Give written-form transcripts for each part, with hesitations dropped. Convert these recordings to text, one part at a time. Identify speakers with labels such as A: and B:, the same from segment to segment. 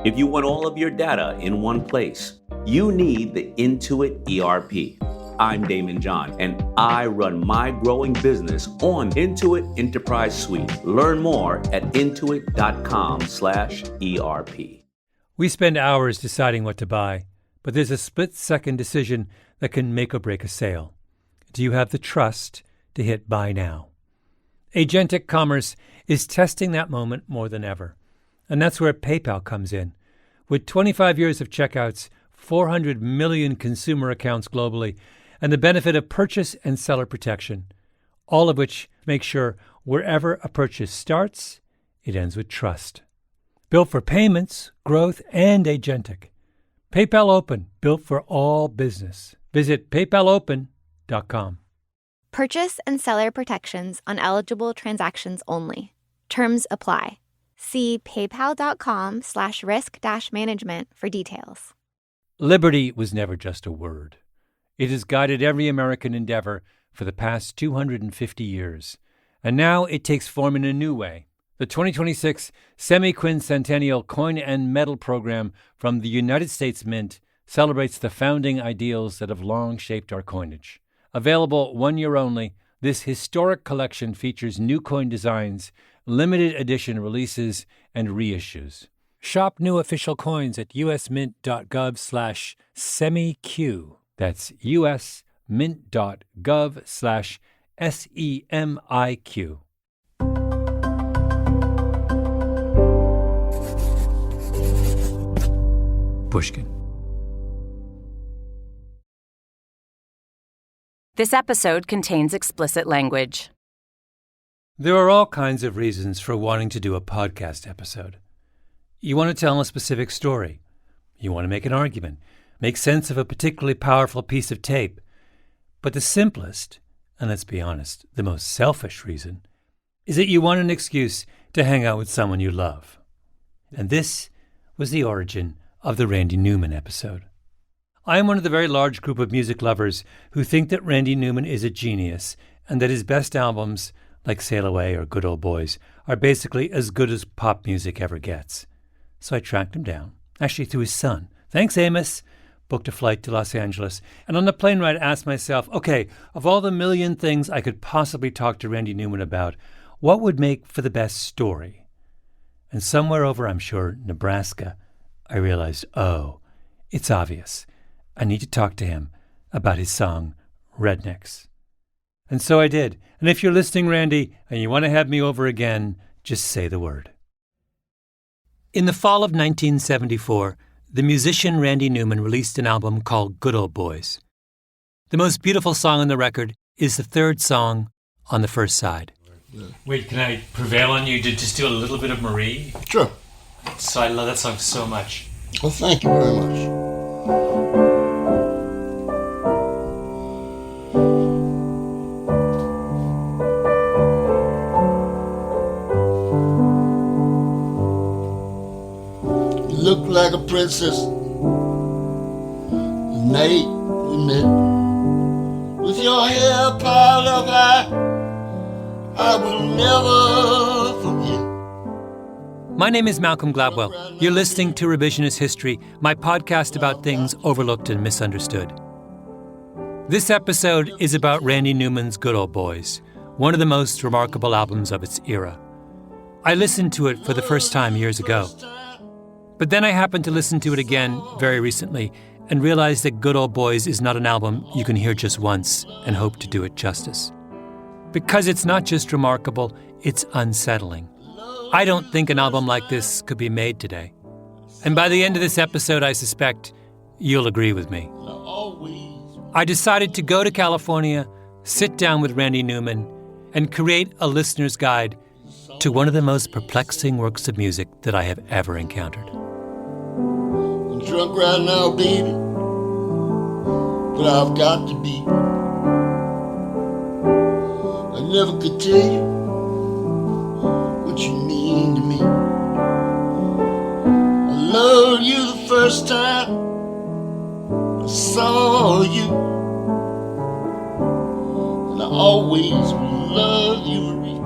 A: If you want all of your data in one place, you need the Intuit ERP. I'm Damon John, and I run my growing business on Intuit Enterprise Suite. Learn more at intuit.com/ERP.
B: We spend hours deciding what to buy, but there's a split-second decision that can make or break a sale. Do you have the trust to hit buy now? Agentic commerce is testing that moment more than ever. And that's where PayPal comes in. With 25 years of checkouts, 400 million consumer accounts globally, and the benefit of purchase and seller protection, all of which make sure wherever a purchase starts, it ends with trust. Built for payments, growth, and agentic. PayPal Open, built for all business. Visit paypalopen.com.
C: Purchase and seller protections on eligible transactions only. Terms apply. See paypal.com/risk-management for details.
B: Liberty was never just a word. It has guided every American endeavor for the past 250 years. And now it takes form in a new way. The 2026 Semi-Quincentennial Coin and Medal Program from the United States Mint celebrates the founding ideals that have long shaped our coinage. Available 1 year only, this historic collection features new coin designs, limited edition releases, and reissues. Shop new official coins at usmint.gov/semiq. That's usmint.gov/SEMIQ. Pushkin.
D: This episode contains explicit language.
B: There are all kinds of reasons for wanting to do a podcast episode. You want to tell a specific story. You want to make an argument, make sense of a particularly powerful piece of tape. But the simplest, and let's be honest, the most selfish reason, is that you want an excuse to hang out with someone you love. And this was the origin of the Randy Newman episode. I am one of the very large group of music lovers who think that Randy Newman is a genius and that his best albums, like Sail Away or Good Old Boys, are basically as good as pop music ever gets. So I tracked him down, actually through his son. Thanks, Amos. Booked a flight to Los Angeles. And on the plane ride, asked myself, okay, of all the million things I could possibly talk to Randy Newman about, what would make for the best story? And somewhere over, I'm sure, Nebraska, I realized, it's obvious. I need to talk to him about his song, Rednecks. And so I did. And if you're listening, Randy, and you want to have me over again, just say the word. In the fall of 1974, the musician Randy Newman released an album called Good Old Boys. The most beautiful song on the record is the third song on the first side. Wait, can I prevail on you to just do a little bit of Marie?
E: Sure.
B: So I love that song so much.
E: Well, thank you very much. You look like a princess the night we met. With your hair piled up high, I will never forget.
B: My name is Malcolm Gladwell. You're listening to Revisionist History, my podcast about things overlooked and misunderstood. This episode is about Randy Newman's Good Old Boys, one of the most remarkable albums of its era. I listened to it for the first time years ago. But then I happened to listen to it again very recently and realized that Good Old Boys is not an album you can hear just once and hope to do it justice. Because it's not just remarkable, it's unsettling. I don't think an album like this could be made today. And by the end of this episode, I suspect you'll agree with me. I decided to go to California, sit down with Randy Newman, and create a listener's guide to one of the most perplexing works of music that I have ever encountered.
E: I'm drunk right now, baby, but I've got to be. I never could tell you what you mean to me. I loved you the first time I saw you, and I always will love you, Marie.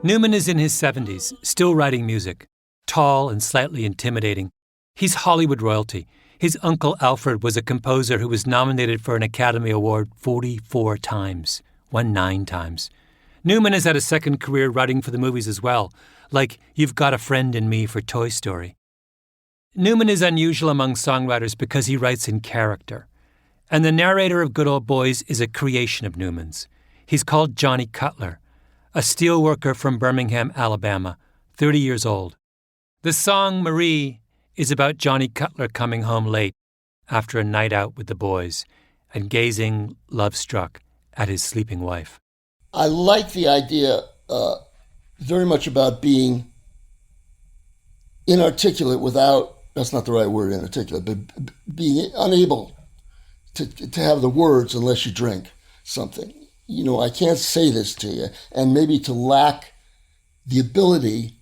B: Newman is in his 70s, still writing music. Tall and slightly intimidating. He's Hollywood royalty. His uncle Alfred was a composer who was nominated for an Academy Award 44 times, won 9 times. Newman has had a second career writing for the movies as well, like You've Got a Friend in Me for Toy Story. Newman is unusual among songwriters because he writes in character. And the narrator of Good Old Boys is a creation of Newman's. He's called Johnny Cutler, a steelworker from Birmingham, Alabama, 30 years old. The song Marie is about Johnny Cutler coming home late after a night out with the boys and gazing, love-struck, at his sleeping wife.
E: I like the idea very much about being inarticulate without, that's not the right word, inarticulate, but being unable to have the words unless you drink something. You know, I can't say this to you, and maybe to lack the ability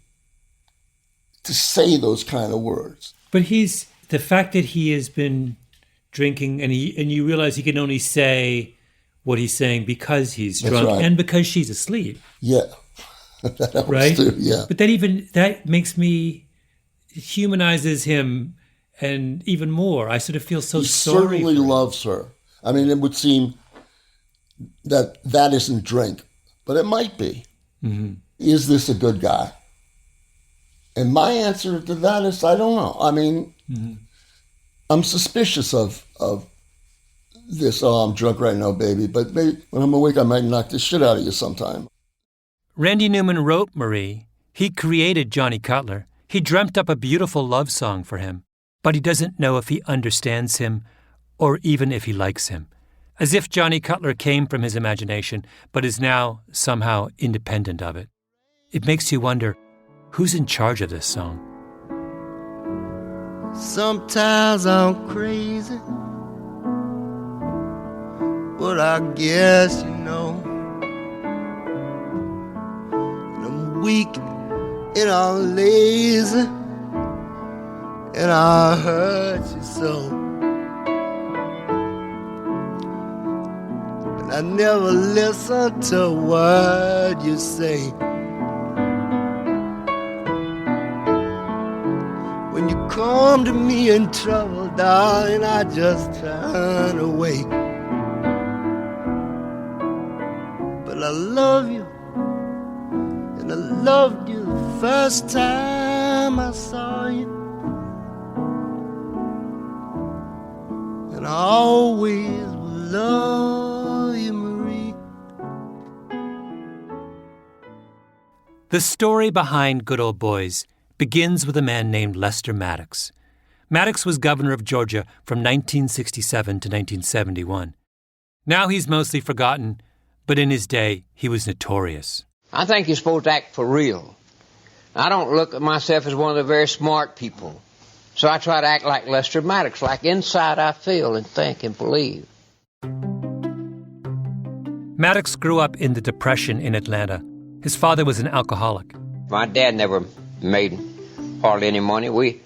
E: to say those kind of words.
B: But the fact that he has been drinking and you realize he can only say what he's saying because he's drunk, right, and because she's asleep.
E: Yeah. That helps
B: right?
E: Too, yeah.
B: But that makes me, humanizes him, and even more. I sort of feel so sorry.
E: He certainly loves her. I mean, it would seem that isn't drink, but it might be. Mm-hmm. Is this a good guy? And my answer to that is, I don't know. I mean, mm-hmm. I'm suspicious of this, I'm drunk right now, baby, but maybe when I'm awake, I might knock the shit out of you sometime.
B: Randy Newman wrote Marie. He created Johnny Cutler. He dreamt up a beautiful love song for him, but he doesn't know if he understands him or even if he likes him. As if Johnny Cutler came from his imagination, but is now somehow independent of it. It makes you wonder, who's in charge of this song?
E: Sometimes I'm crazy, but I guess you know. And I'm weak and I'm lazy, and I hurt you so. And I never listen to a word you say. When you come to me in trouble, darling, I just turn away. But I love you, and I loved you the first time I saw you. And I always will love you, Marie.
B: The story behind Good Old Boys begins with a man named Lester Maddox. Maddox was governor of Georgia from 1967 to 1971. Now he's mostly forgotten, but in his day, he was notorious.
F: I think you're supposed to act for real. I don't look at myself as one of the very smart people. So I try to act like Lester Maddox, like inside I feel and think and believe.
B: Maddox grew up in the Depression in Atlanta. His father was an alcoholic.
F: My dad never made hardly any money.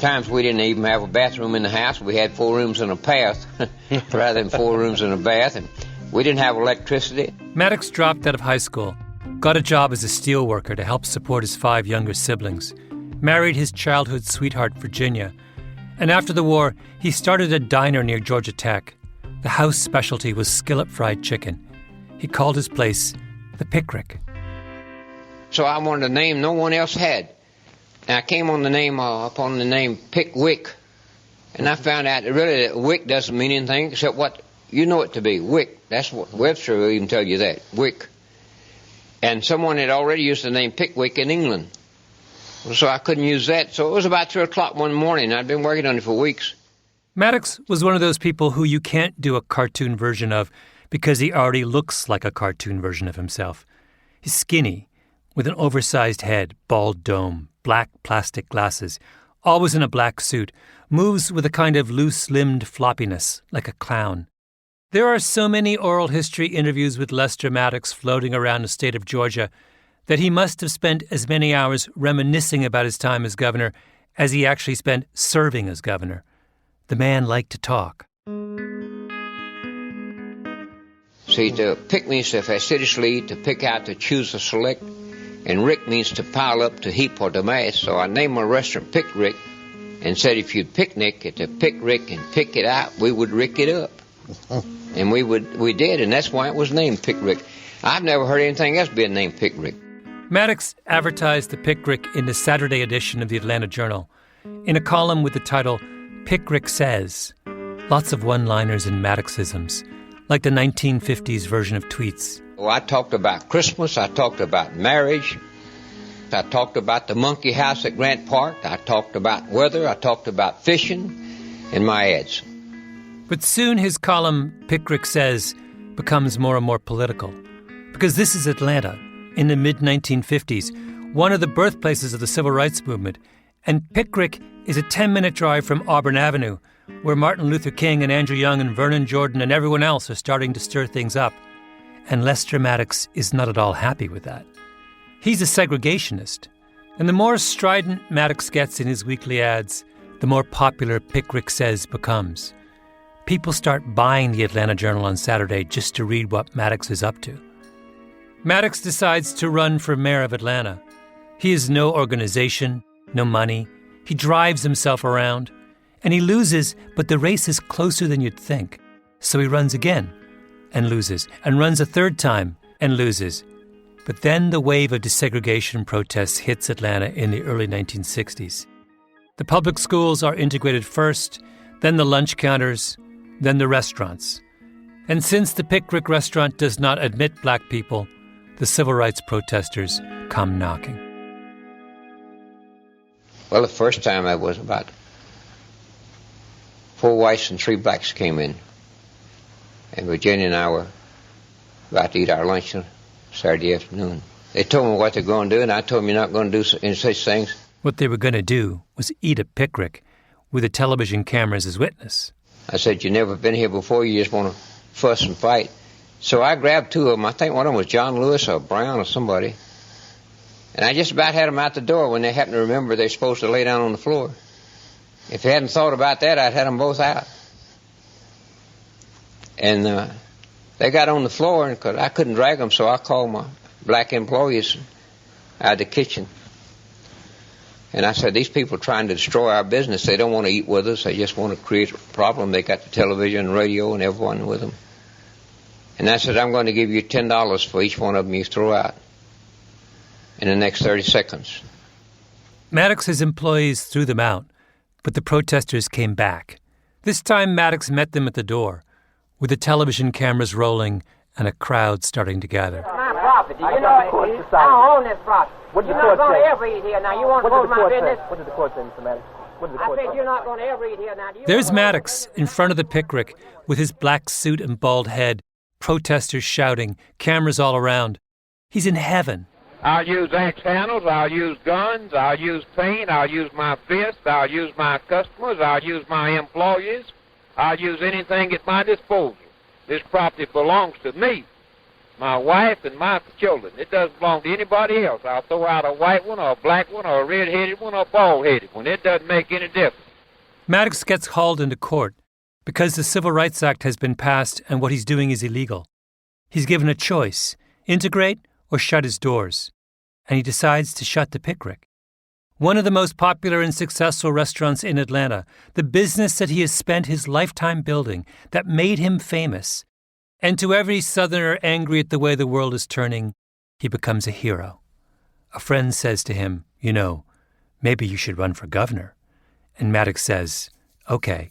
F: Times we didn't even have a bathroom in the house. We had 4 rooms and a bath rather than 4 rooms and a bath. And we didn't have electricity.
B: Maddox dropped out of high school, got a job as a steel worker to help support his 5 younger siblings, married his childhood sweetheart, Virginia, and after the war, he started a diner near Georgia Tech. The house specialty was skillet fried chicken. He called his place the Pickrick.
F: So I wanted a name no one else had. And I came on the name upon the name Pickwick, and I found out that Wick doesn't mean anything except what you know it to be, Wick. That's what Webster will even tell you that, Wick. And someone had already used the name Pickwick in England, so I couldn't use that. So it was about 3 o'clock one morning. I'd been working on it for weeks.
B: Maddox was one of those people who you can't do a cartoon version of because he already looks like a cartoon version of himself. He's skinny, with an oversized head, bald dome, black plastic glasses, always in a black suit, moves with a kind of loose-limbed floppiness, like a clown. There are so many oral history interviews with Lester Maddox floating around the state of Georgia that he must have spent as many hours reminiscing about his time as governor as he actually spent serving as governor. The man liked to talk.
F: See, to pick me stuff, I city lead, to pick out, to choose, to select, And Rick means to pile up, to heap, or to mass. So I named my restaurant Pick Rick and said if you'd picnic at the Pick Rick and pick it out, we would rick it up. And we did, and that's why it was named Pick Rick. I've never heard anything else being named Pick Rick.
B: Maddox advertised the Pick Rick in the Saturday edition of the Atlanta Journal in a column with the title Pick Rick Says. Lots of one-liners and Maddoxisms, like the 1950s version of tweets.
F: Well, I talked about Christmas, I talked about marriage, I talked about the monkey house at Grant Park, I talked about weather, I talked about fishing in my ads.
B: But soon his column, Pick Rick Says, becomes more and more political. Because this is Atlanta, in the mid-1950s, one of the birthplaces of the Civil Rights Movement, and Pick Rick is a 10-minute drive from Auburn Avenue, where Martin Luther King and Andrew Young and Vernon Jordan and everyone else are starting to stir things up. And Lester Maddox is not at all happy with that. He's a segregationist. And the more strident Maddox gets in his weekly ads, the more popular Pick Rick Says becomes. People start buying the Atlanta Journal on Saturday just to read what Maddox is up to. Maddox decides to run for mayor of Atlanta. He has no organization, no money. He drives himself around. And he loses, but the race is closer than you'd think. So he runs again and loses, and runs a third time and loses. But then the wave of desegregation protests hits Atlanta in the early 1960s. The public schools are integrated first, then the lunch counters, then the restaurants. And since the Pick Rick restaurant does not admit black people, the civil rights protesters come knocking.
F: Well, the first time I was about 4 whites and 3 blacks came in. And Virginia and I were about to eat our lunch on Saturday afternoon. They told me what they're going to do, and I told them you're not going to do any such things.
B: What they were going to do was eat a Pick Rick with the television cameras as witness.
F: I said, you've never been here before, you just want to fuss and fight. So I grabbed 2 of them. I think one of them was John Lewis or Brown or somebody. And I just about had them out the door when they happened to remember they're supposed to lay down on the floor. If they hadn't thought about that, I'd had them both out. And they got on the floor, and cause I couldn't drag them, so I called my black employees out of the kitchen. And I said, these people are trying to destroy our business. They don't want to eat with us. They just want to create a problem. They got the television and radio and everyone with them. And I said, I'm going to give you $10 for each one of them you throw out in the next 30 seconds.
B: Maddox's employees threw them out, but the protesters came back. This time Maddox met them at the door, with the television cameras rolling and a crowd starting to gather.
G: My property, you know, I own this property. You're not going to ever eat here now. You want to hold my business? What did the court say, Mr. Maddox? I said you're not going to ever eat here now.
B: There's Maddox in front of the Pick Rick with his black suit and bald head, protesters shouting, cameras all around. He's in heaven.
H: I'll use axe handles, I'll use guns, I'll use paint, I'll use my fists, I'll use my customers, I'll use my employees, I'll use anything at my disposal. This property belongs to me, my wife, and my children. It doesn't belong to anybody else. I'll throw out a white one or a black one or a red-headed one or a bald-headed one. It doesn't make any difference.
B: Maddox gets hauled into court because the Civil Rights Act has been passed and what he's doing is illegal. He's given a choice, integrate or shut his doors. And he decides to shut the Pick Rick. One of the most popular and successful restaurants in Atlanta, the business that he has spent his lifetime building, that made him famous. And to every Southerner angry at the way the world is turning, he becomes a hero. A friend says to him, you know, maybe you should run for governor. And Maddox says, okay.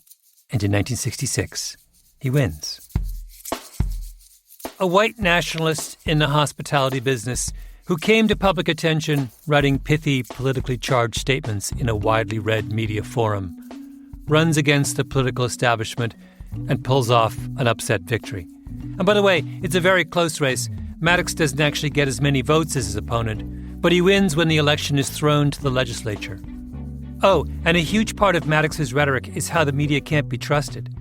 B: And in 1966, he wins. A white nationalist in the hospitality business who came to public attention writing pithy, politically charged statements in a widely read media forum, runs against the political establishment and pulls off an upset victory. And by the way, it's a very close race. Maddox doesn't actually get as many votes as his opponent, but he wins when the election is thrown to the legislature. Oh, and a huge part of Maddox's rhetoric is how the media can't be trusted.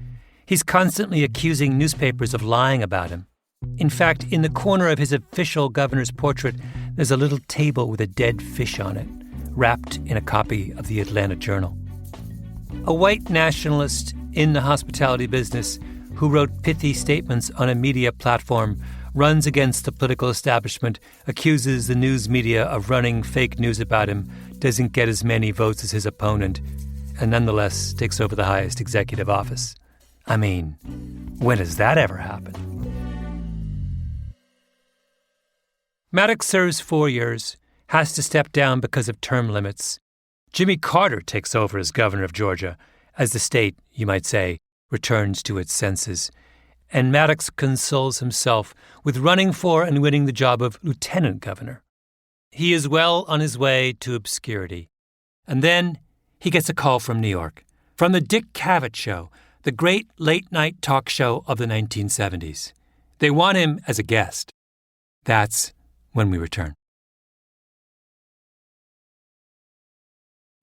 B: He's constantly accusing newspapers of lying about him. In fact, in the corner of his official governor's portrait, there's a little table with a dead fish on it, wrapped in a copy of the Atlanta Journal. A white nationalist in the hospitality business who wrote pithy statements on a media platform runs against the political establishment, accuses the news media of running fake news about him, doesn't get as many votes as his opponent, and nonetheless takes over the highest executive office. I mean, when has that ever happened? Maddox serves 4 years, has to step down because of term limits. Jimmy Carter takes over as governor of Georgia, as the state, you might say, returns to its senses. And Maddox consoles himself with running for and winning the job of lieutenant governor. He is well on his way to obscurity. And then he gets a call from New York, from the Dick Cavett Show, the great late-night talk show of the 1970s. They want him as a guest. That's when we return.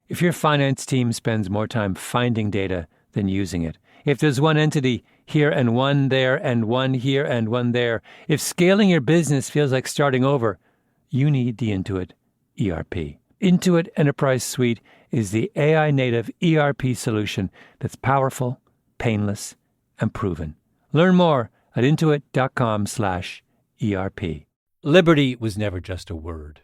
B: If your finance team spends more time finding data than using it, if there's one entity here and one there and one here and one there, if scaling your business feels like starting over, you need the Intuit ERP. Intuit Enterprise Suite is the AI-native ERP solution that's powerful, painless, and proven. Learn more at intuit.com/ERP. Liberty was never just a word.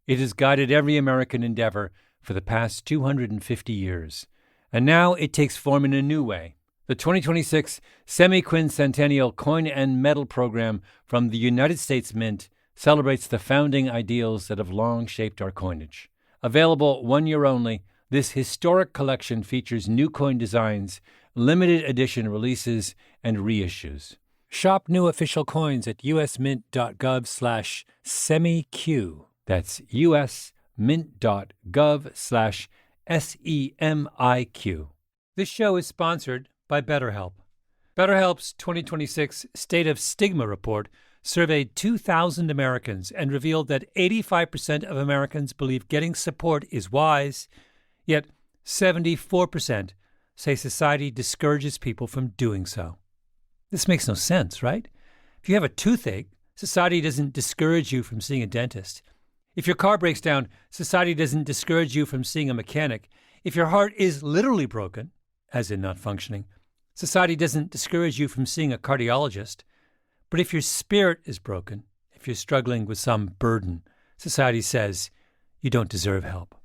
B: It has guided every American endeavor for the past 250 years. And now it takes form in a new way. The 2026 Semi-Quincentennial Coin and Medal Program from the United States Mint celebrates the founding ideals that have long shaped our coinage. Available 1 year only, this historic collection features new coin designs, limited edition releases, and reissues. Shop new official coins at usmint.gov/semiq. That's usmint.gov/SEMIQ. This show is sponsored by BetterHelp. BetterHelp's 2026 State of Stigma report surveyed 2,000 Americans and revealed that 85% of Americans believe getting support is wise, yet 74% say society discourages people from doing so. This makes no sense, right? If you have a toothache, society doesn't discourage you from seeing a dentist. If your car breaks down, society doesn't discourage you from seeing a mechanic. If your heart is literally broken, as in not functioning, society doesn't discourage you from seeing a cardiologist. But if your spirit is broken, if you're struggling with some burden, society says you don't deserve help.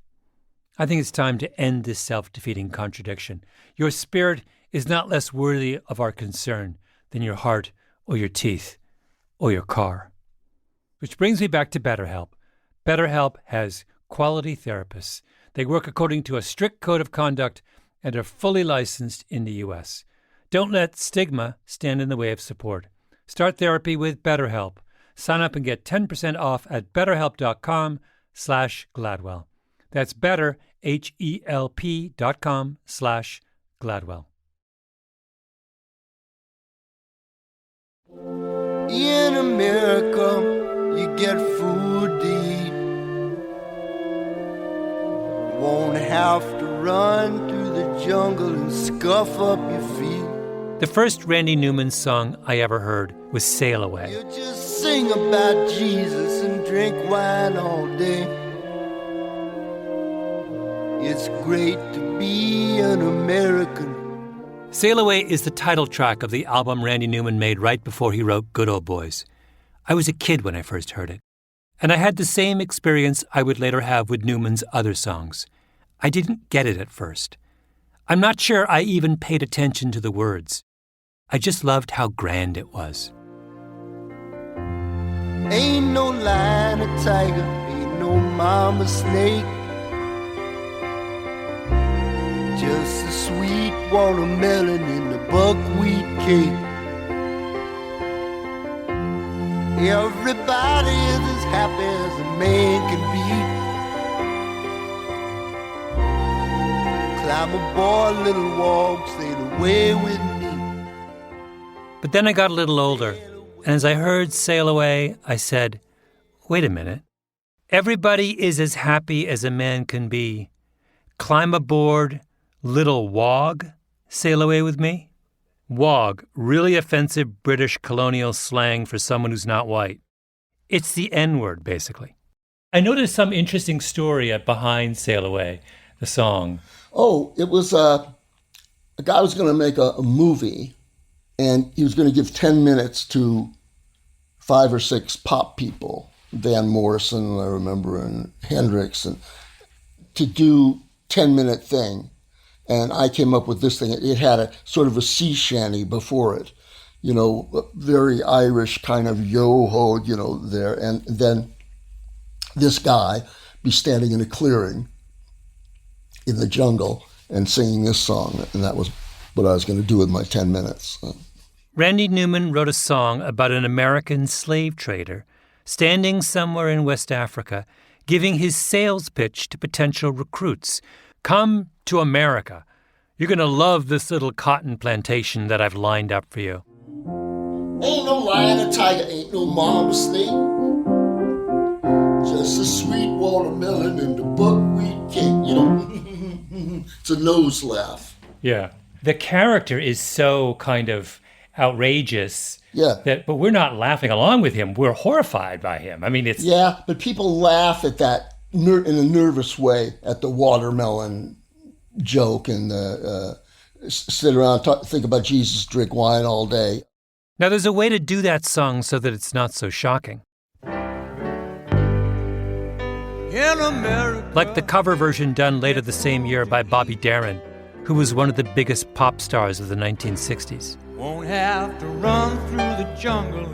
B: I think it's time to end this self-defeating contradiction. Your spirit is not less worthy of our concern than your heart or your teeth or your car. Which brings me back to BetterHelp. BetterHelp has quality therapists. They work according to a strict code of conduct and are fully licensed in the U.S. Don't let stigma stand in the way of support. Start therapy with BetterHelp. Sign up and get 10% off at betterhelp.com/Gladwell. That's better, HELP.com/Gladwell.
I: In America, you get food to eat. Won't have to run through the jungle and scuff up your feet.
B: The first Randy Newman song I ever heard was Sail Away.
I: You just sing about Jesus and drink wine all day. It's great to be an American.
B: Sail Away is the title track of the album Randy Newman made right before he wrote Good Old Boys. I was a kid when I first heard it, and I had the same experience I would later have with Newman's other songs. I didn't get it at first. I'm not sure I even paid attention to the words. I just loved how grand it was.
I: Ain't no lion or tiger, ain't no mama snake. Just a sweet watermelon in the buckwheat cake. Everybody is as happy as a man can be. Climb aboard, little walk, sail away with me.
B: But then I got a little older, and as I heard Sail Away, I said, wait a minute. Everybody is as happy as a man can be. Climb aboard, little wog, sail away with me? Wog, really offensive British colonial slang for someone who's not white. It's the N-word, basically. I noticed some interesting story behind Sail Away, the song.
E: Oh, it was a guy was going to make a movie, and he was going to give 10 minutes to 5 or 6 pop people, Van Morrison, I remember, and Hendrix, and to do 10-minute thing. And I came up with this thing. It had a sort of a sea shanty before it, you know, very Irish kind of yo-ho, you know, there. And then this guy be standing in a clearing in the jungle and singing this song. And that was what I was going to do with my 10 minutes.
B: Randy Newman wrote a song about an American slave trader standing somewhere in West Africa, giving his sales pitch to potential recruits. Come to America. You're going to love this little cotton plantation that I've lined up for you.
E: Ain't no lion or tiger, ain't no mama snake. Just a sweet watermelon and the buckwheat cake, you know. It's a nose laugh.
B: Yeah. The character is so kind of outrageous.
E: Yeah.
B: But we're not laughing along with him. We're horrified by him. I mean, it's...
E: Yeah, but people laugh at that in a nervous way at the watermelon joke and sit around, think about Jesus, drink wine all day.
B: Now, there's a way to do that song so that it's not so shocking. Like the cover version done later the same year by Bobby Darin, who was one of the biggest pop stars of the 1960s.
I: Won't have to run through the jungle.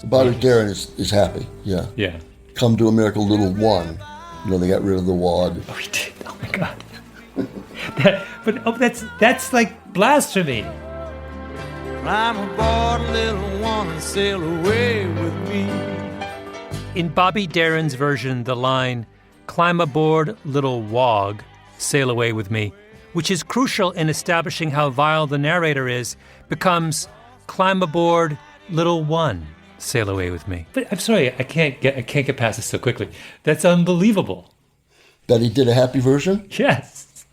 E: Bobby Darin is happy, yeah.
B: Yeah.
E: Come to America, little one. You know, they got rid of the wad.
B: Oh, he did. Oh, my God. That's like blasphemy.
I: Climb aboard, little one, and sail away with me.
B: In Bobby Darin's version, the line, "Climb aboard, little wog, sail away with me," which is crucial in establishing how vile the narrator is, becomes "Climb aboard, little one, sail away with me." But I'm sorry, I can't get past this so quickly. That's unbelievable.
E: That he did a happy version?
B: Yes.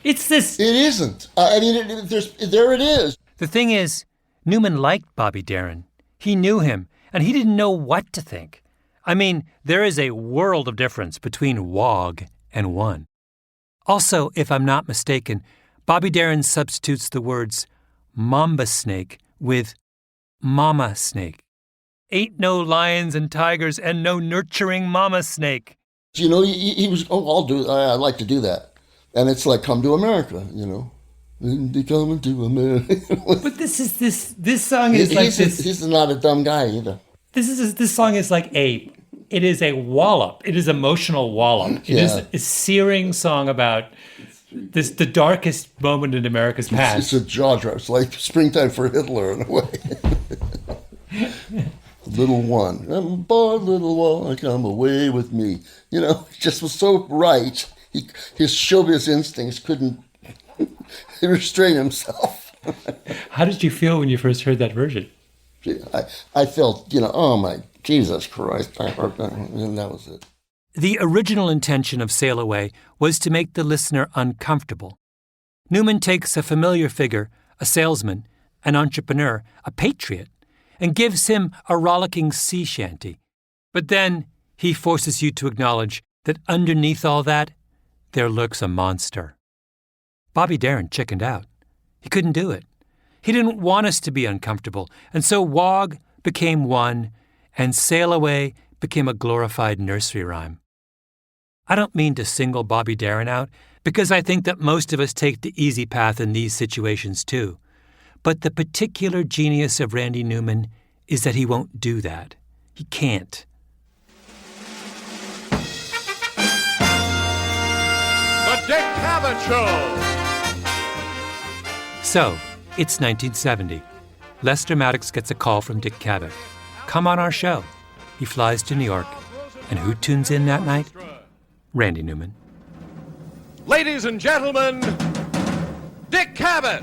B: It's this...
E: It isn't. I mean, there it is.
B: The thing is, Newman liked Bobby Darin. He knew him, and he didn't know what to think. I mean, there is a world of difference between wog and one. Also, if I'm not mistaken, Bobby Darin substitutes the words mamba snake with mama snake. Ain't no lions and tigers and no nurturing mama snake.
E: You know, he was, I'd like to do that. And it's like, come to America, you know. Coming to America.
B: But this song is
E: He's not a dumb guy either.
B: This song is like it is a wallop. It is emotional wallop. It is a searing song about the darkest moment in America's past.
E: It's a jaw drop. It's like springtime for Hitler in a way. Little one. I'm aboard, little one, come away with me. You know, it just was so right. His showbiz instincts couldn't restrain himself.
B: How did you feel when you first heard that version?
E: I felt, you know, oh my Jesus Christ, I heard that, and that was it.
B: The original intention of Sail Away was to make the listener uncomfortable. Newman takes a familiar figure, a salesman, an entrepreneur, a patriot, and gives him a rollicking sea shanty. But then he forces you to acknowledge that underneath all that, there lurks a monster. Bobby Darin chickened out. He couldn't do it. He didn't want us to be uncomfortable, and so Wog became one, and Sail Away became a glorified nursery rhyme. I don't mean to single Bobby Darin out, because I think that most of us take the easy path in these situations too. But the particular genius of Randy Newman is that he won't do that. He can't.
J: The Dick Cavett Show!
B: So, it's 1970. Lester Maddox gets a call from Dick Cavett. Come on our show. He flies to New York. And who tunes in that night? Randy Newman.
J: Ladies and gentlemen, Dick Cavett!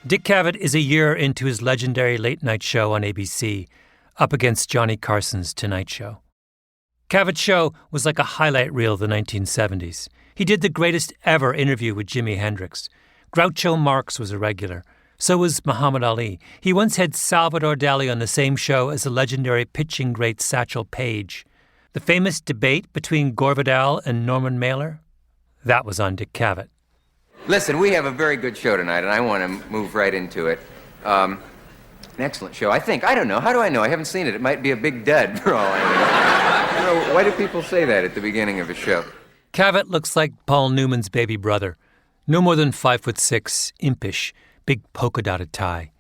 B: Dick Cavett is a year into his legendary late-night show on ABC, up against Johnny Carson's Tonight Show. Cavett's show was like a highlight reel of the 1970s. He did the greatest ever interview with Jimi Hendrix. Groucho Marx was a regular. So was Muhammad Ali. He once had Salvador Dali on the same show as the legendary pitching great Satchel Paige. The famous debate between Gore Vidal and Norman Mailer? That was on Dick Cavett.
K: Listen, we have a very good show tonight, and I want to move right into it. An excellent show, I think. I don't know. How do I know? I haven't seen it. It might be a big dud for all I know. I don't know. Why do people say that at the beginning of a show?
B: Cavett looks like Paul Newman's baby brother. No more than 5'6", impish, big polka-dotted tie.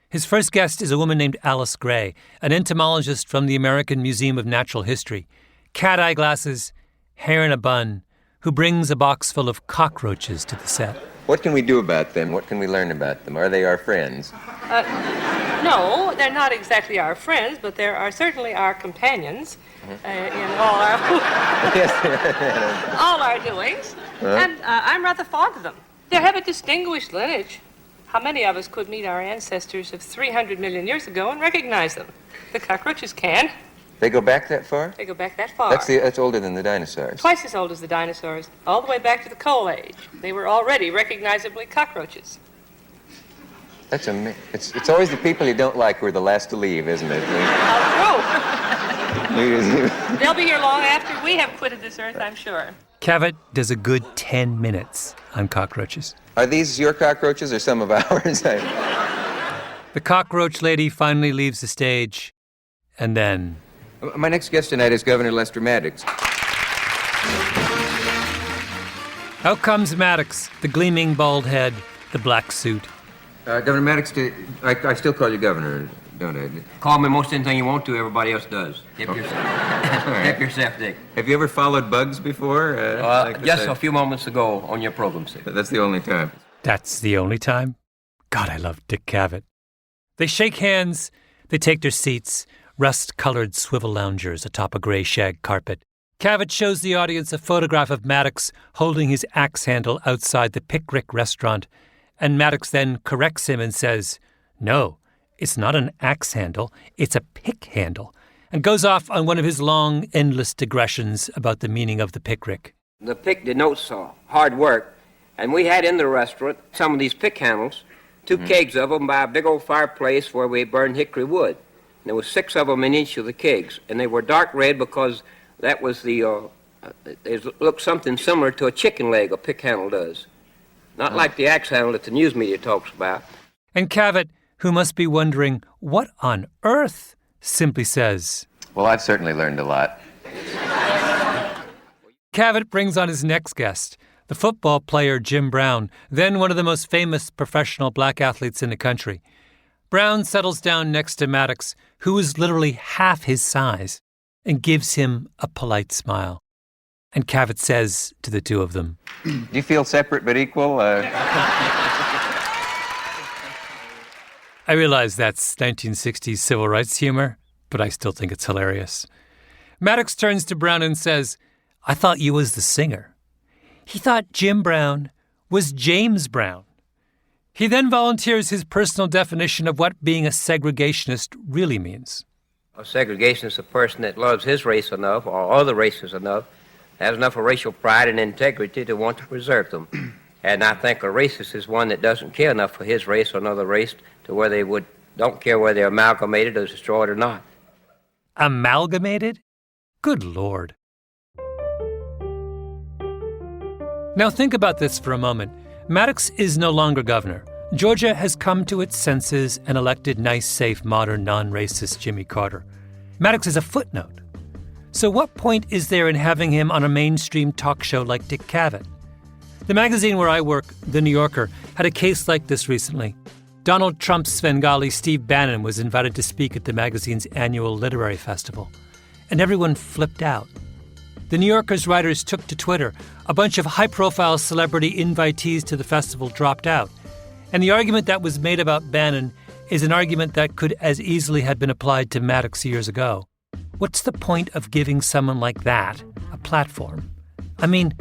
B: His first guest is a woman named Alice Gray, an entomologist from the American Museum of Natural History. Cat-eye glasses, hair in a bun, who brings a box full of cockroaches to the set.
K: What can we do about them? What can we learn about them? Are they our friends?
L: No, they're not exactly our friends, but they are certainly our companions in all our all our doings. And I'm rather fond of them. They have a distinguished lineage. How many of us could meet our ancestors of 300 million years ago and recognize them? The cockroaches can.
K: They go back that far?
L: They go back that far.
K: That's older than the dinosaurs.
L: Twice as old as the dinosaurs, all the way back to the Coal Age. They were already recognizably cockroaches.
K: That's amazing. It's always the people you don't like who are the last to leave, isn't it?
L: Oh, they'll be here long after we have quitted this earth, I'm sure.
B: Cavett does a good 10 minutes on cockroaches.
K: Are these your cockroaches or some of ours?
B: The cockroach lady finally leaves the stage, and then...
K: My next guest tonight is Governor Lester Maddox.
B: Out comes Maddox, the gleaming bald head, the black suit.
K: Governor Maddox, I still call you governor, don't I?
F: Call me most anything you want to, everybody else does. Hip yourself, Dick.
K: Have you ever followed bugs before?
F: Just a few moments ago on your program, sir.
K: That's the only time.
B: That's the only time? God, I love Dick Cavett. They shake hands, they take their seats, rust-colored swivel loungers atop a gray shag carpet. Cavett shows the audience a photograph of Maddox holding his axe handle outside the Pickrick restaurant, and Maddox then corrects him and says, "No, it's not an axe handle, it's a pick handle," and goes off on one of his long, endless digressions about the meaning of the Pickrick.
F: The pick denotes hard work, and we had in the restaurant some of these pick handles, two kegs of them by a big old fireplace where we burned hickory wood. And there was 6 of them in each of the kegs, and they were dark red because that was they looked something similar to a chicken leg, a pick handle does. Not like the axe handle that the news media talks about.
B: And Cavett, who must be wondering, what on earth, simply says,
K: "Well, I've certainly learned a lot."
B: Cavett brings on his next guest, the football player Jim Brown, then one of the most famous professional black athletes in the country. Brown settles down next to Maddox, who is literally half his size, and gives him a polite smile. And Cavett says to the two of them,
K: "Do you feel separate but equal?"
B: I realize that's 1960s civil rights humor, but I still think it's hilarious. Maddox turns to Brown and says, "I thought you was the singer." He thought Jim Brown was James Brown. He then volunteers his personal definition of what being a segregationist really means.
F: A segregationist is a person that loves his race enough, or other races enough, has enough of racial pride and integrity to want to preserve them. And I think a racist is one that doesn't care enough for his race or another race to where they don't care whether they're amalgamated or destroyed or not.
B: Amalgamated? Good Lord. Now think about this for a moment. Maddox is no longer governor. Georgia has come to its senses and elected nice, safe, modern, non-racist Jimmy Carter. Maddox is a footnote. So what point is there in having him on a mainstream talk show like Dick Cavett? The magazine where I work, The New Yorker, had a case like this recently. Donald Trump's Svengali Steve Bannon was invited to speak at the magazine's annual literary festival, and everyone flipped out. The New Yorker's writers took to Twitter. A bunch of high-profile celebrity invitees to the festival dropped out. And the argument that was made about Bannon is an argument that could as easily have been applied to Maddox years ago. What's the point of giving someone like that a platform? I mean,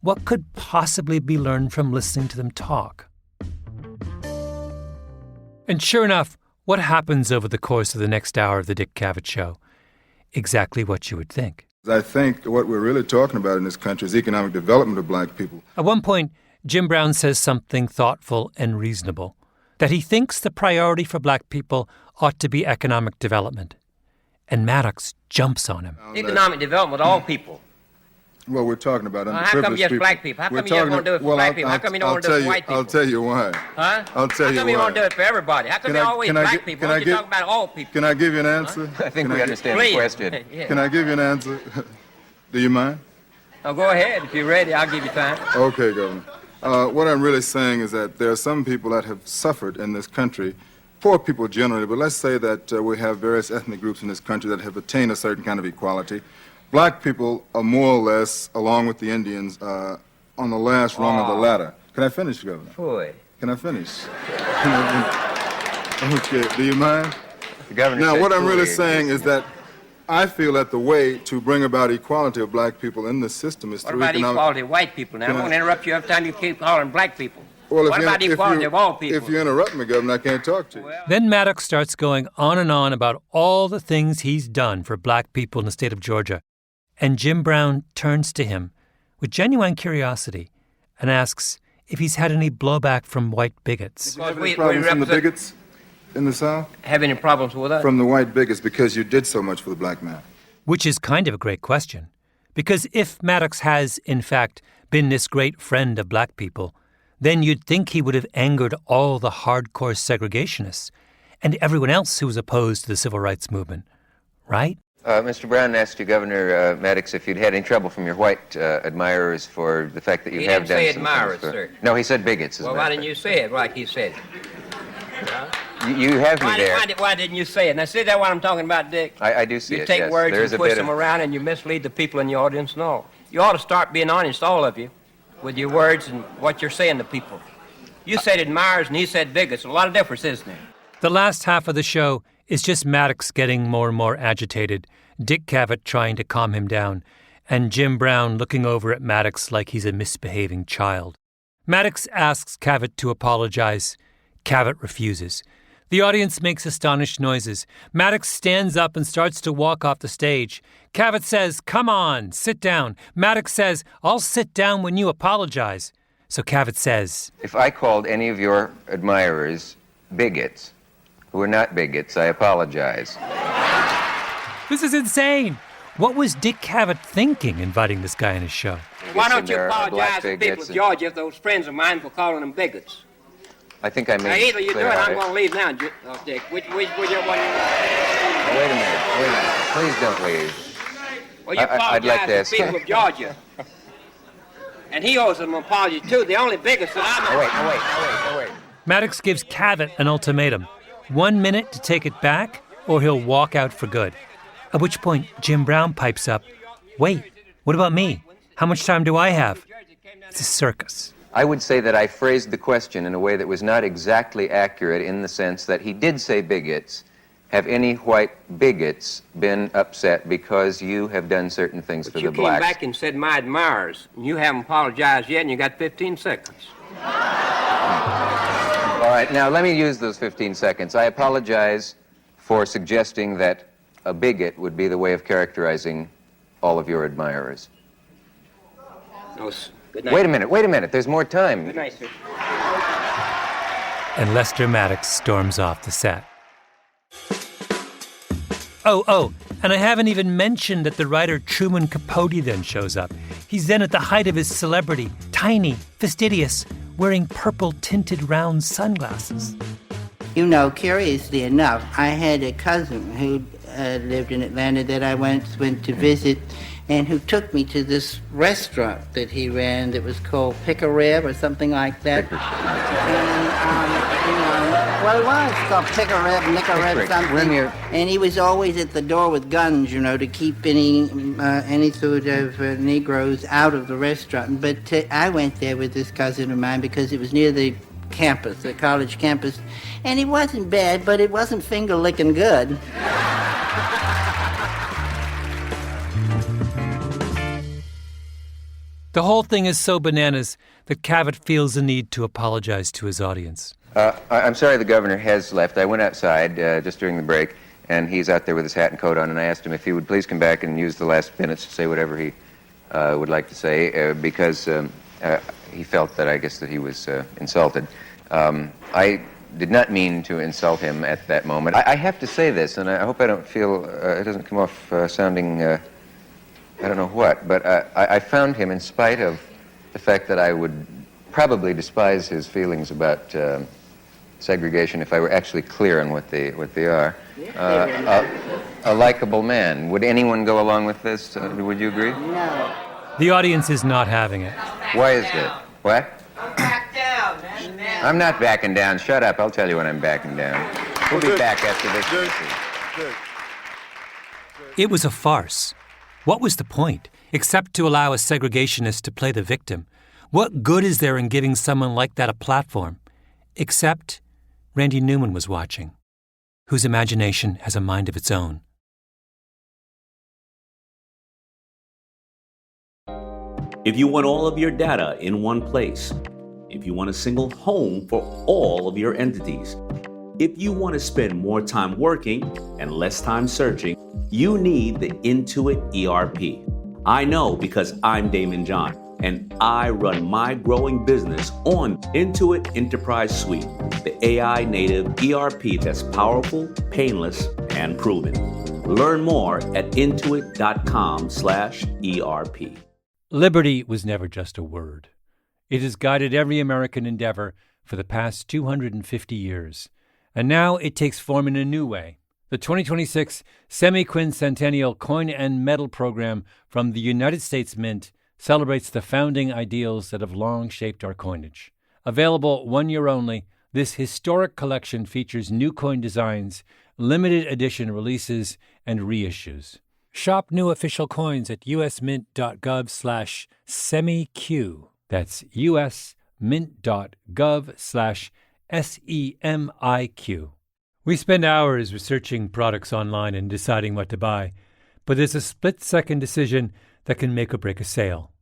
B: what could possibly be learned from listening to them talk? And sure enough, what happens over the course of the next hour of the Dick Cavett Show? Exactly what you would think.
M: I think what we're really talking about in this country is economic development of black people.
B: At one point, Jim Brown says something thoughtful and reasonable, that he thinks the priority for black people ought to be economic development. And Maddox jumps on him.
F: Economic development of all people.
M: Well, we're talking about underprivileged
F: how come just
M: people.
F: black people? How come you just want to do it for black people? How come you don't want to do it for white people?
M: I'll tell you why.
F: Huh?
M: I'll tell you why.
F: How come you want to do it for everybody? How come you always black people? Why don't you talk about all people?
M: Can I give you an answer?
K: I think we understand the question.
F: Yeah.
M: Can I give you an answer? Do you mind?
F: Oh, go ahead. If you're ready, I'll give you time.
M: Okay, Governor. What I'm really saying is that there are some people that have suffered in this country, poor people generally, but let's say that we have various ethnic groups in this country that have attained a certain kind of equality. Black people are more or less, along with the Indians, on the last rung of the ladder. Can I finish, Governor?
F: Boy.
M: Can I finish? Okay, do you mind?
K: The governor
M: now,
K: said
M: what I'm really
K: fully
M: saying
K: agrees.
M: is that I feel that the way to bring about equality of black people in this system is
F: What
M: through
F: about
M: economic...
F: equality of white people? Now, I'm going to interrupt you every time you keep calling black people.
M: Well,
F: what about equality of all people?
M: If you interrupt me, Governor, I can't talk to you.
B: Then Maddox starts going on and on about all the things he's done for black people in the state of Georgia. And Jim Brown turns to him with genuine curiosity and asks if he's had any blowback from white bigots.
M: Do you have any problems from the bigots in the South?
F: Have any problems with us?
M: From the white bigots because you did so much for the black man.
B: Which is kind of a great question. Because if Maddox has, in fact, been this great friend of black people, then you'd think he would have angered all the hardcore segregationists and everyone else who was opposed to the civil rights movement, right?
K: Mr. Brown asked you, Governor Maddox, if you'd had any trouble from your white admirers for the fact that you have done some
F: He didn't say admirers,
K: things for...
F: sir.
K: No, he said bigots.
F: Well, why didn't you say it like he said it?
K: You have me there.
F: Why didn't you say it? Now, see that what I'm talking about, Dick?
K: I do see
F: you
K: it,
F: take
K: yes.
F: words
K: There is
F: and
K: a bit
F: twist them
K: of-
F: around and you mislead the people in your audience and all. You ought to start being honest, all of you, with your words and what you're saying to people. You said admirers and he said bigots. A lot of difference, isn't there?
B: The last half of the show is just Maddox getting more and more agitated, Dick Cavett trying to calm him down, and Jim Brown looking over at Maddox like he's a misbehaving child. Maddox asks Cavett to apologize. Cavett refuses. The audience makes astonished noises. Maddox stands up and starts to walk off the stage. Cavett says, "Come on, sit down." Maddox says, "I'll sit down when you apologize." So Cavett says,
K: If I called any of your admirers bigots, who are not bigots, I apologize.
B: "This is insane. What was Dick Cavett thinking inviting this guy on his show?"
F: Why don't you
K: there are
F: apologize
K: black
F: to people
K: bigots
F: of Georgia, those friends of mine, for calling them bigots?
K: I think I
F: Now,
K: made
F: either you do
K: clear
F: it,
K: how
F: I'm going to leave now, Dick. Which one you
K: Oh, wait a minute. Please don't leave.
F: Well, you
K: I'd like to
F: apologize
K: ask...
F: to people of Georgia. And he owes them an apology, too. The only bigots that I know.
K: Wait.
B: Maddox gives Cavett an ultimatum. 1 minute to take it back, or he'll walk out for good. At which point, Jim Brown pipes up, "Wait, what about me? How much time do I have?" It's a circus.
K: I would say that I phrased the question in a way that was not exactly accurate in the sense that he did say bigots. Have any white bigots been upset because you have done certain things for the
F: You came
K: blacks?
F: back and said my admirers, and you haven't apologized yet, and you got 15 seconds.
K: All right, now let me use those 15 seconds. I apologize for suggesting that a bigot would be the way of characterizing all of your admirers.
F: Good night.
K: Wait a minute. There's more time.
F: Good night, sir.
B: And Lester Maddox storms off the set. Oh, and I haven't even mentioned that the writer Truman Capote then shows up. He's then at the height of his celebrity, tiny, fastidious, wearing purple-tinted round sunglasses.
N: You know, curiously enough, I had a cousin who lived in Atlanta that I once went to visit, and who took me to this restaurant that he ran that was called Pick-a-Rib or something like that. Well, it was called Pick-a-Rib, Nick-a-Rib, something. And he was always at the door with guns, to keep any sort of Negroes out of the restaurant. But I went there with this cousin of mine because it was near the campus, the college campus. And it wasn't bad, but it wasn't finger-licking good.
B: The whole thing is so bananas that Cavett feels the need to apologize to his audience.
K: I'm sorry the governor has left. I went outside just during the break, and he's out there with his hat and coat on, and I asked him if he would please come back and use the last minutes to say whatever he would like to say, because he felt that I guess that he was insulted. I did not mean to insult him at that moment. I have to say this, and I hope I don't feel, it doesn't come off sounding I don't know what, but I found him, in spite of the fact that I would probably despise his feelings about segregation if I were actually clear on what they are, a likable man. Would anyone go along with this? Would you agree?
N: No.
B: The audience is not having it.
K: Why is that? What?
N: Back down, man.
K: I'm not backing down. Shut up. I'll tell you when I'm backing down. We'll be back after this.
B: It was a farce. What was the point, except to allow a segregationist to play the victim? What good is there in giving someone like that a platform? Except Randy Newman was watching, whose imagination has a mind of its own.
A: If you want all of your data in one place, if you want a single home for all of your entities, if you want to spend more time working and less time searching, you need the Intuit ERP. I know because I'm Damon John, and I run my growing business on Intuit Enterprise Suite, the AI native ERP that's powerful, painless, and proven. Learn more at intuit.com/ERP.
B: Liberty was never just a word. It has guided every American endeavor for the past 250 years. And now it takes form in a new way. The 2026 Semi-Quincentennial Coin and Medal Program from the United States Mint celebrates the founding ideals that have long shaped our coinage. Available 1 year only, this historic collection features new coin designs, limited edition releases, and reissues. Shop new official coins at usmint.gov/semiq. That's usmint.gov/SEMIQ. We spend hours researching products online and deciding what to buy, but there's a split-second decision that can make or break a sale.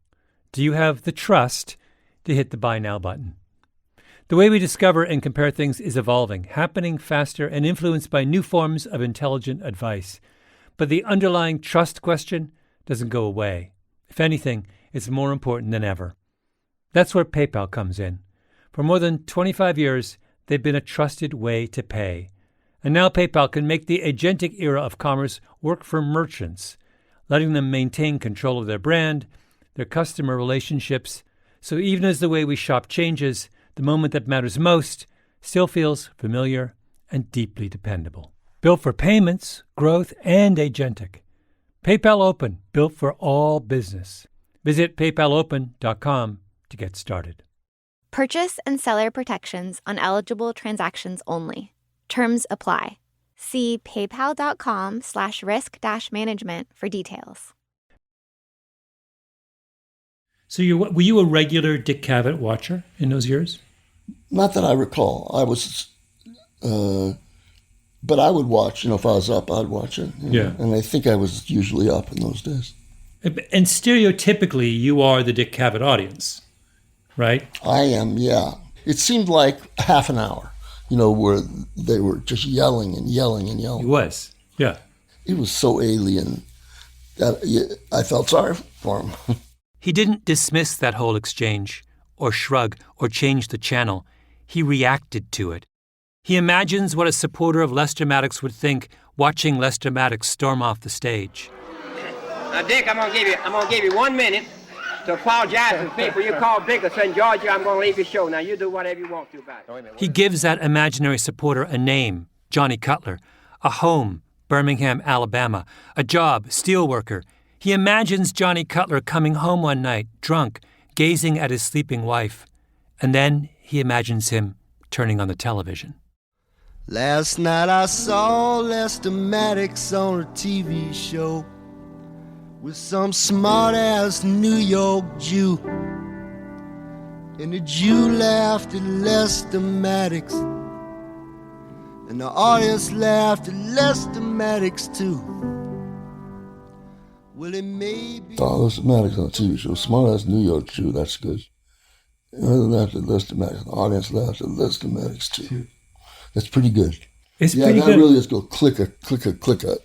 B: Do you have the trust to hit the Buy Now button? The way we discover and compare things is evolving, happening faster and influenced by new forms of intelligent advice. But the underlying trust question doesn't go away. If anything, it's more important than ever. That's where PayPal comes in. For more than 25 years, they've been a trusted way to pay. And now PayPal can make the agentic era of commerce work for merchants, letting them maintain control of their brand, their customer relationships, so even as the way we shop changes, the moment that matters most still feels familiar and deeply dependable. Built for payments, growth, and agentic. PayPal Open, built for all business. Visit paypalopen.com to get started.
C: Purchase and seller protections on eligible transactions only. Terms apply. See paypal.com/risk-management for details.
B: So were you a regular Dick Cavett watcher in those years?
E: Not that I recall. I was... But I would watch, if I was up, I'd watch it.
B: Yeah.
E: And I think I was usually up in those days.
B: And stereotypically, you are the Dick Cavett audience, right?
E: I am, yeah. It seemed like half an hour, where they were just yelling and yelling and yelling.
B: It was, yeah.
E: It was so alien that I felt sorry for him.
B: He didn't dismiss that whole exchange, or shrug, or change the channel. He reacted to it. He imagines what a supporter of Lester Maddox would think watching Lester Maddox storm off the stage.
G: Now, Dick, I'm gonna give you 1 minute to apologize to the people you called Vickers in Georgia. I'm gonna leave your show. Now, you do whatever you want to about it.
B: He gives that imaginary supporter a name, Johnny Cutler, a home, Birmingham, Alabama, a job, steelworker. He imagines Johnny Cutler coming home one night, drunk, gazing at his sleeping wife. And then he imagines him turning on the television.
I: Last night I saw Lester Maddox on a TV show with some smart-ass New York Jew. And the Jew laughed at Lester Maddox, and the audience laughed at Lester Maddox too. Well, it may be...
E: Oh, Lester Maddox on a TV show. Smart-ass New York Jew, that's good. Other than that, Lester Maddox, the audience laughed at Lester Maddox too. That's pretty good.
B: It's pretty good.
E: Yeah, that really is go clicker, clicker, clicker.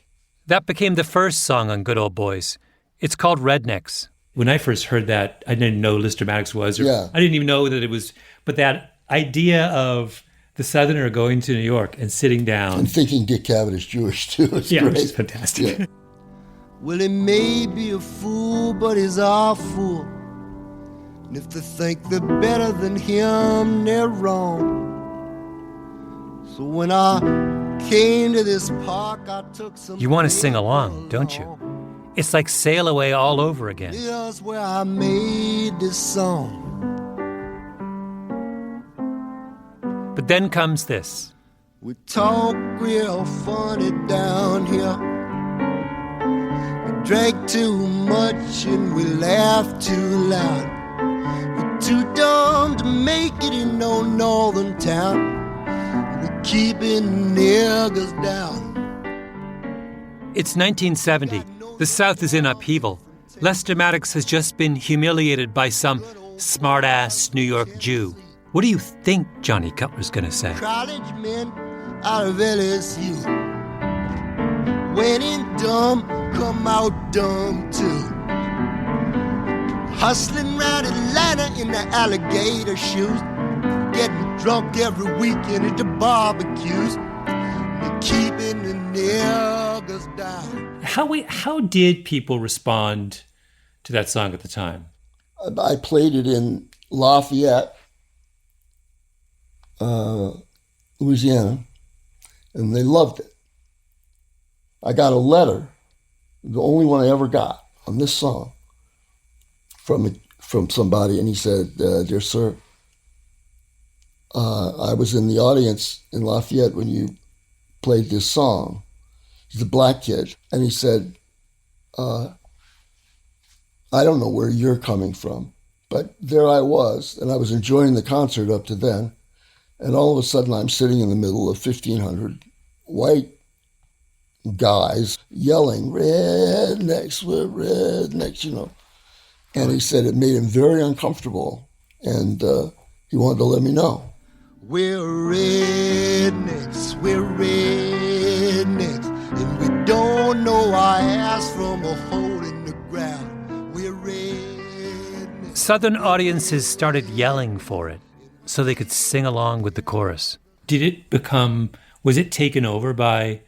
B: That became the first song on Good Old Boys. It's called Rednecks. When I first heard that, I didn't know Lester Maddox was. I didn't even know that it was. But that idea of the Southerner going to New York and sitting down.
E: And thinking Dick Cavett is Jewish, too. It's great.
B: Which is fantastic. Yeah.
I: Well, he may be a fool, but he's our fool. And if they think they're better than him, they're wrong. So when I came to this park, I took some...
B: You want to sing along, don't you? It's like Sail Away all over again.
I: Here's where I made this song.
B: But then comes this.
I: We talk real funny down here. We drank too much and we laugh too loud. We're too dumb to make it in no northern town. We're keeping niggas down.
B: It's 1970. The South is in upheaval. Lester Maddox has just been humiliated by some smart-ass New York Jew. What do you think Johnny Cutler's going to say?
I: College men out of LSU. When in dumb, come out dumb too. Hustling around Atlanta in the alligator shoes. Getting drunk every weekend at the barbecues. And keeping the niggas down.
B: How did people respond to that song at the time?
E: I played it in Lafayette, Louisiana, and they loved it. I got a letter, the only one I ever got on this song, from somebody, and he said, "Dear sir, I was in the audience in Lafayette when you played this song." He's a black kid, and he said, "I don't know where you're coming from, but there I was, and I was enjoying the concert up to then, and all of a sudden I'm sitting in the middle of 1,500 white guys yelling, 'Rednecks, we're rednecks,' you know." And he said it made him very uncomfortable, and he wanted to let me know.
I: We're rednecks, and we don't know our ass from a hole in the ground. We're rednecks.
B: Southern audiences started yelling for it so they could sing along with the chorus. Was it taken over by,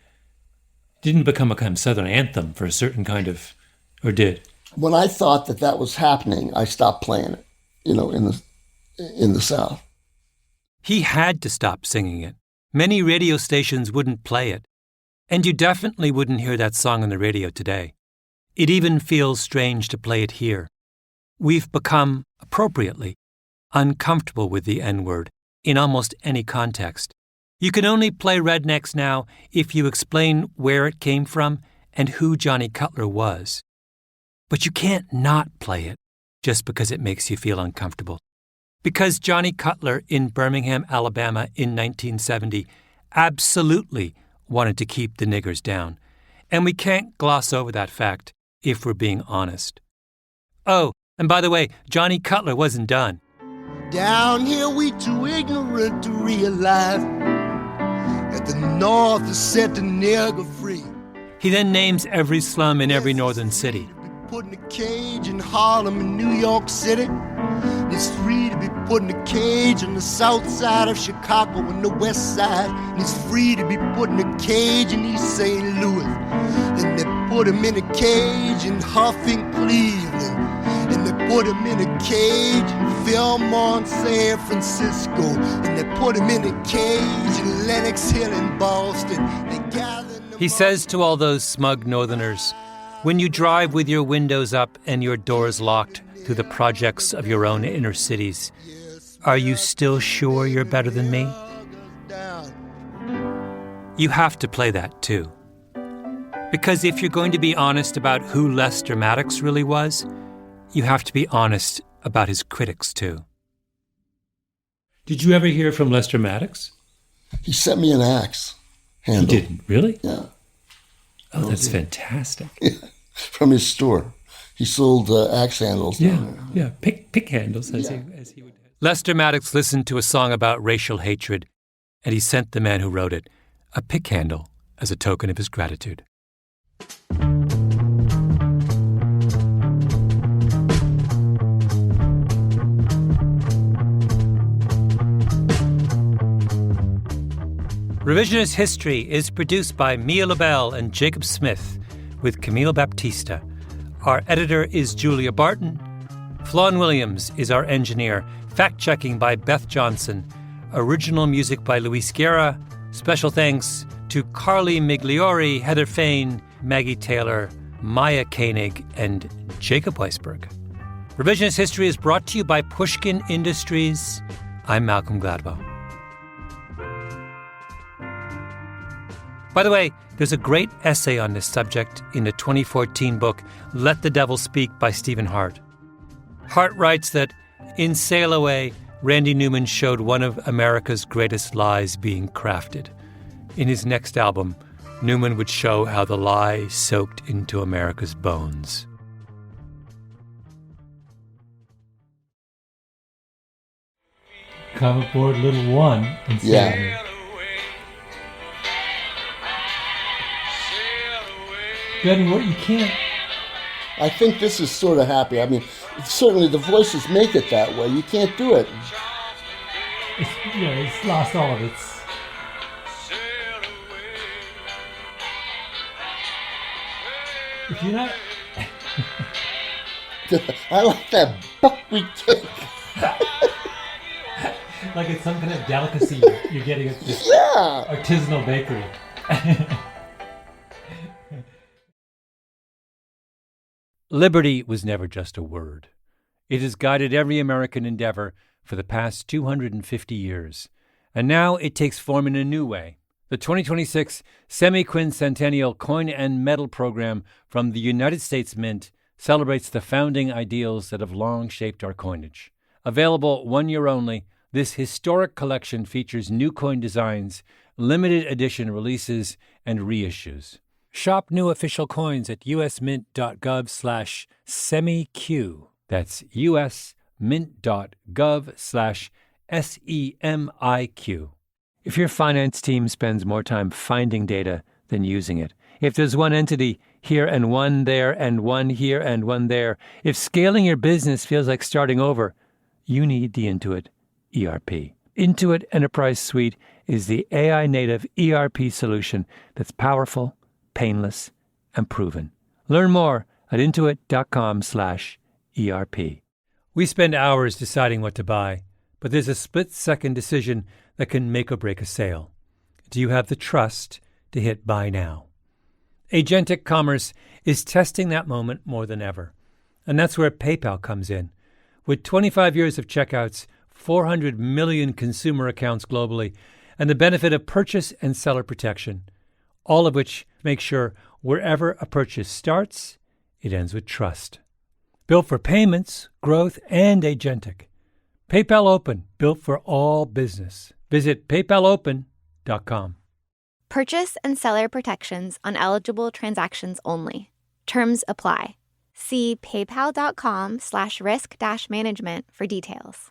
B: didn't become a kind of Southern anthem for a certain kind of, or did?
E: When I thought that was happening, I stopped playing it, in the South.
B: He had to stop singing it. Many radio stations wouldn't play it. And you definitely wouldn't hear that song on the radio today. It even feels strange to play it here. We've become, appropriately, uncomfortable with the N-word in almost any context. You can only play Rednecks now if you explain where it came from and who Johnny Cutler was. But you can't not play it just because it makes you feel uncomfortable. Because Johnny Cutler in Birmingham, Alabama in 1970 absolutely wanted to keep the niggers down. And we can't gloss over that fact if we're being honest. Oh, and by the way, Johnny Cutler wasn't done.
I: Down here we too ignorant to realize that the North is set the nigger free.
B: He then names every slum in every northern city.
I: Put in a cage in Harlem and New York City. It's free to be put in a cage on the south side of Chicago and the west side. And it's free to be put in a cage in East St. Louis. And they put him in a cage in Huffing, Cleveland. And they put him in a cage in Philmont, San Francisco. And they put him in a cage in Lenox Hill in Boston.
B: He says to all those smug northerners, when you drive with your windows up and your doors locked through the projects of your own inner cities, are you still sure you're better than me? You have to play that too. Because if you're going to be honest about who Lester Maddox really was, you have to be honest about his critics too. Did you ever hear from Lester Maddox?
E: He sent me an axe handle.
B: He didn't? Really?
E: Yeah.
B: Oh, that's fantastic.
E: Yeah. From his store. He sold axe handles.
B: Yeah, pick handles, as he would. Lester Maddox listened to a song about racial hatred, and he sent the man who wrote it a pick handle as a token of his gratitude. Revisionist History is produced by Mia LaBelle and Jacob Smith, with Camille Baptista. Our editor is Julia Barton. Flawn Williams is our engineer. Fact-checking by Beth Johnson. Original music by Luis Guerra. Special thanks to Carly Migliori, Heather Fain, Maggie Taylor, Maya Koenig, and Jacob Weisberg. Revisionist History is brought to you by Pushkin Industries. I'm Malcolm Gladwell. By the way, there's a great essay on this subject in the 2014 book, Let the Devil Speak by Stephen Hart. Hart writes that in Sail Away, Randy Newman showed one of America's greatest lies being crafted. In his next album, Newman would show how the lie soaked into America's bones. Cover board little one.
E: Yeah.
B: Benny, what you can't.
E: I think this is sort of happy. I mean, certainly the voices make it that way. You can't do it.
B: It's lost all of its. If you're not.
E: I like that buckwheat cake.
B: Like it's some kind of delicacy you're getting at this artisanal bakery. Liberty was never just a word. It has guided every American endeavor for the past 250 years. And now it takes form in a new way. The 2026 Semi-Quincentennial Coin and Medal Program from the United States Mint celebrates the founding ideals that have long shaped our coinage. Available 1 year only, this historic collection features new coin designs, limited edition releases, and reissues. Shop new official coins at usmint.gov/semiq. That's usmint.gov/SEMIQ. If your finance team spends more time finding data than using it, if there's one entity here and one there and one here and one there, if scaling your business feels like starting over, you need the Intuit ERP. Intuit Enterprise Suite is the AI-native ERP solution that's powerful, painless, and proven. Learn more at intuit.com/ERP. We spend hours deciding what to buy, but there's a split-second decision that can make or break a sale. Do you have the trust to hit buy now? Agentic commerce is testing that moment more than ever. And that's where PayPal comes in. With 25 years of checkouts, 400 million consumer accounts globally, and the benefit of purchase and seller protection, all of which make sure wherever a purchase starts, it ends with trust. Built for payments, growth, and agentic. PayPal Open, built for all business. Visit paypalopen.com.
C: Purchase and seller protections on eligible transactions only. Terms apply. See paypal.com/risk-management for details.